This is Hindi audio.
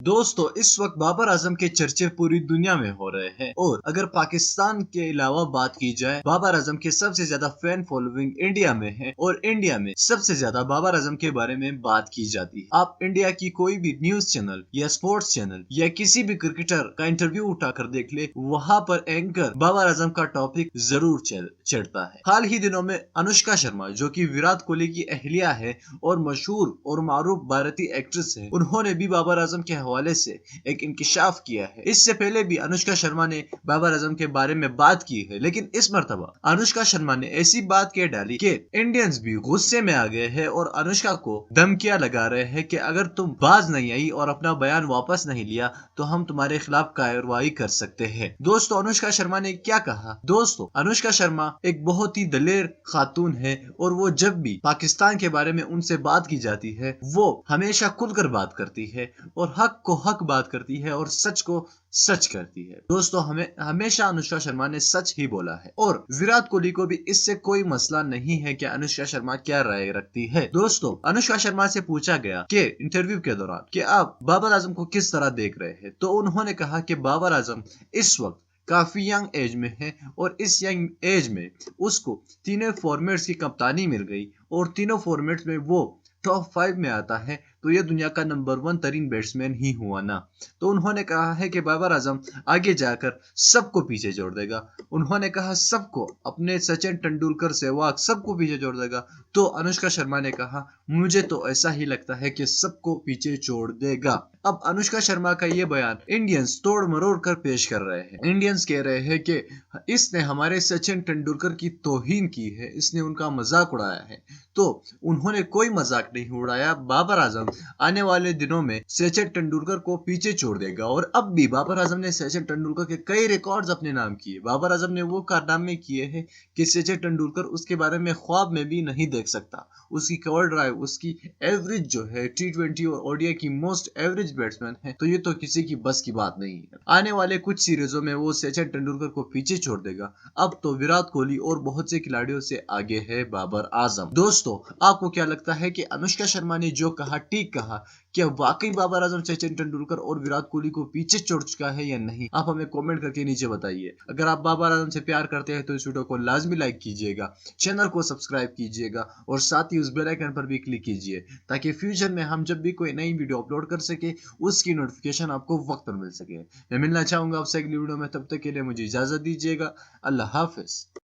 दोस्तों इस वक्त बाबर आजम के चर्चे पूरी दुनिया में हो रहे हैं और अगर पाकिस्तान के अलावा बात की जाए बाबर आजम के सबसे ज्यादा फैन फॉलोइंग इंडिया में है और इंडिया में सबसे ज्यादा बाबर आजम के बारे में बात की जाती है। आप इंडिया की कोई भी न्यूज चैनल या स्पोर्ट्स चैनल या किसी भी क्रिकेटर का इंटरव्यू उठाकर देख ले, वहाँ पर एंकर बाबर आजम का टॉपिक जरूर चढ़ता है। हाल ही दिनों में अनुष्का शर्मा जो कि विराट कोहली की अहलिया है और मशहूर और मारूफ भारतीय एक्ट्रेस है, उन्होंने भी बाबर आजम के हवाले से एक इंकिशाफ किया है। इससे पहले भी अनुष्का शर्मा ने बाबर आजम के बारे में बात की है, लेकिन इस मर्तबा अनुष्का शर्मा ने ऐसी बात कह डाली कि इंडियंस भी गुस्से में आ गए हैं और अनुष्का को धमकियां लगा रहे हैं कि अगर तुम बाज नहीं आई और अपना बयान वापस नहीं लिया तो हम तुम्हारे खिलाफ कार्रवाई कर सकते हैं। दोस्तों अनुष्का शर्मा ने क्या कहा? दोस्तों अनुष्का शर्मा एक बहुत ही दलेर खातून है और वो जब भी पाकिस्तान के बारे में उनसे बात की जाती है वो हमेशा खुलकर बात करती है और हक को हक बात करती है और सच को सच करती है। दोस्तों हमें हमेशा अनुष्का शर्मा ने सच ही बोला है और विराट कोहली को भी इससे कोई मसला नहीं है कि अनुष्का शर्मा क्या राय रखती है। दोस्तों अनुष्का शर्मा से पूछा गया कि इंटरव्यू के दौरान कि आप बाबर आजम को किस तरह देख रहे हैं, तो उन्होंने कहा कि बाबर आजम इस वक्त काफी यंग एज में है और इस यंग एज में उसको तीनों फॉर्मेट्स की कप्तानी मिल गई और तीनों फॉर्मेट्स में वो टॉप 5 में आता है, तो ये दुनिया का नंबर 1 तरीन बैट्समैन ही हुआ ना। तो उन्होंने कहा है कि बाबर आजम आगे जाकर सबको पीछे छोड़ देगा। उन्होंने कहा सबको, अपने सचिन तेंदुलकर सहवाग सबको पीछे छोड़ देगा। तो अनुष्का शर्मा ने कहा मुझे तो ऐसा ही लगता है कि सबको पीछे छोड़ देगा। अब अनुष्का शर्मा का ये बयान इंडियंस तोड़ मरोड़ कर पेश कर रहे हैं। इंडियंस कह रहे हैं कि इसने हमारे सचिन तेंदुलकर की तौहीन की है, इसने उनका मजाक उड़ाया है। तो उन्होंने कोई मजाक नहीं उड़ाया। बाबर आजम आने वाले दिनों में सचिन तेंदुलकर को पीछे छोड़ देगा और अब भी बाबर आजम ने सचिन तेंदुलकर के कई रिकॉर्ड्स अपने नाम किए। बाबर आजम ने वो कारनामे किए हैं कि सचिन तेंदुलकर उसके बारे में ख्वाब में भी नहीं देख सकता। उसकी कवर ड्राइव, उसकी एवरेज जो है T20 और ओडीआई की मोस्ट एवरेज बैट्समैन है, तो ये तो किसी की बस की बात नहीं है। आने वाले कुछ सीरीजों में वो सचिन तेंदुलकर को पीछे छोड़ देगा। अब तो विराट कोहली और बहुत से खिलाड़ियों से आगे है बाबर आजम। दोस्तों आपको क्या लगता है कि अनुष्का शर्मा ने जो कहा ठीक कहा? क्या वाकई बाबर आजम सचिन तेंदुलकर और विराट कोहली को पीछे छोड़ चुका है या नहीं? आप हमें कमेंट करके नीचे बताइए। अगर आप बाबर आजम से प्यार करते हैं तो इस वीडियो को लाजमी लाइक कीजिएगा, चैनल को सब्सक्राइब कीजिएगा और साथ ही उस बेल आइकन पर भी क्लिक कीजिए ताकि फ्यूचर में हम जब भी कोई नई वीडियो अपलोड कर सके उसकी नोटिफिकेशन आपको वक्त पर मिल सके। मैं मिलना चाहूंगा आपसे अगली वीडियो में, तब तक के लिए मुझे इजाजत दीजिएगा। अल्लाह हाफिज।